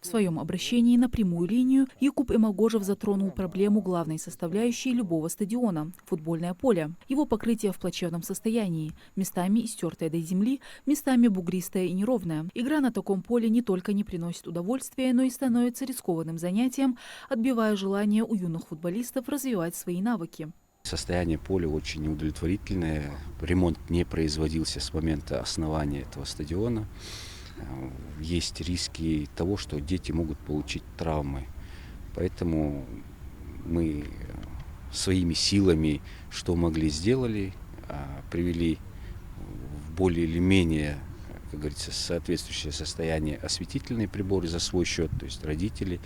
В своем обращении на прямую линию Якуб Эмагожев затронул проблему главной составляющей любого стадиона – футбольное поле. Его покрытие в плачевном состоянии, местами истертое до земли, местами бугристое и неровное. Игра на таком поле не только не приносит удовольствия, но и становится рискованным занятием, отбивая желание у юных футболистов развивать свои навыки. Состояние поля очень неудовлетворительное. Ремонт не производился с момента основания этого стадиона. Есть риски того, что дети могут получить травмы. Поэтому мы своими силами, что могли, сделали, привели в более или менее, как говорится, соответствующее состояние осветительные приборы за свой счет. То есть родители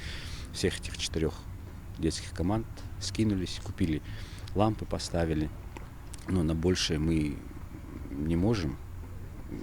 всех этих 4 детских команд скинулись, купили лампы, поставили. Но на большее мы не можем.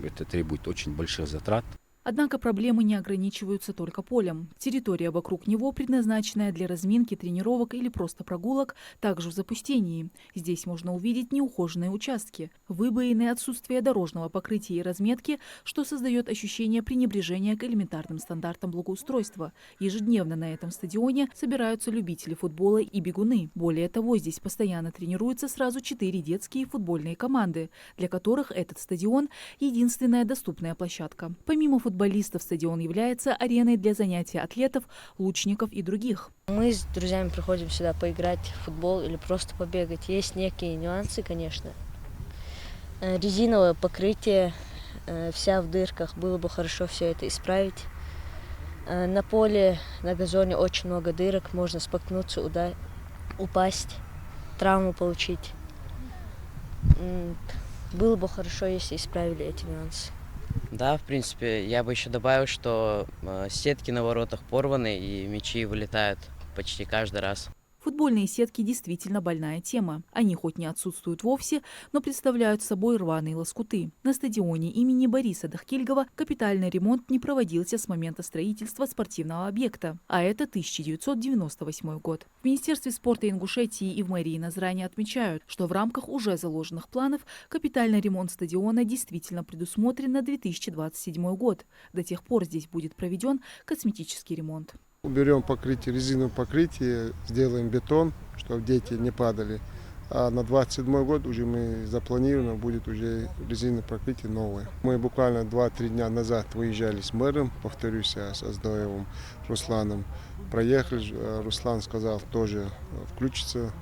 Это требует очень больших затрат. Однако проблемы не ограничиваются только полем. Территория вокруг него, предназначенная для разминки, тренировок или просто прогулок, также в запустении. Здесь можно увидеть неухоженные участки, выбоины, отсутствие дорожного покрытия и разметки, что создает ощущение пренебрежения к элементарным стандартам благоустройства. Ежедневно на этом стадионе собираются любители футбола и бегуны. Более того, здесь постоянно тренируются сразу 4 детские футбольные команды, для которых этот стадион – единственная доступная площадка. Помимо футболистов, стадион является ареной для занятий атлетов, лучников и других. Мы с друзьями приходим сюда поиграть в футбол или просто побегать. Есть некие нюансы, конечно. Резиновое покрытие, вся в дырках, было бы хорошо все это исправить. На поле, на газоне очень много дырок, можно споткнуться, упасть, травму получить. Было бы хорошо, если исправили эти нюансы. Да, в принципе, я бы еще добавил, что сетки на воротах порваны и мячи вылетают почти каждый раз. Футбольные сетки действительно больная тема. Они хоть не отсутствуют вовсе, но представляют собой рваные лоскуты. На стадионе имени Бориса Дахкильгова капитальный ремонт не проводился с момента строительства спортивного объекта, а это 1998 год. В Министерстве спорта Ингушетии и в мэрии Назрани отмечают, что в рамках уже заложенных планов капитальный ремонт стадиона действительно предусмотрен на 2027 год. До тех пор здесь будет проведен косметический ремонт. Уберем покрытие, резиновое покрытие, сделаем бетон, чтобы дети не падали. А на 27 год уже мы запланировано, будет уже резиновое покрытие новое. Мы буквально 2-3 дня назад выезжали с мэром, повторюсь, с Аздоевым, Русланом. Проехали, Руслан сказал, тоже включится,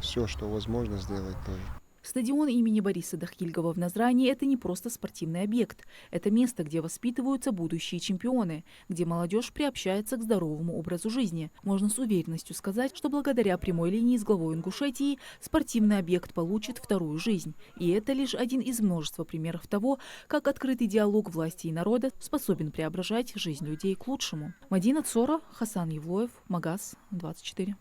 все, что возможно, сделать тоже. Стадион имени Бориса Дахкильгова в Назрани – это не просто спортивный объект. Это место, где воспитываются будущие чемпионы, где молодежь приобщается к здоровому образу жизни. Можно с уверенностью сказать, что благодаря прямой линии с главой Ингушетии спортивный объект получит вторую жизнь. И это лишь один из множества примеров того, как открытый диалог власти и народа способен преображать жизнь людей к лучшему. Мадина Цора, Хасан Евлоев, Магаз, 24.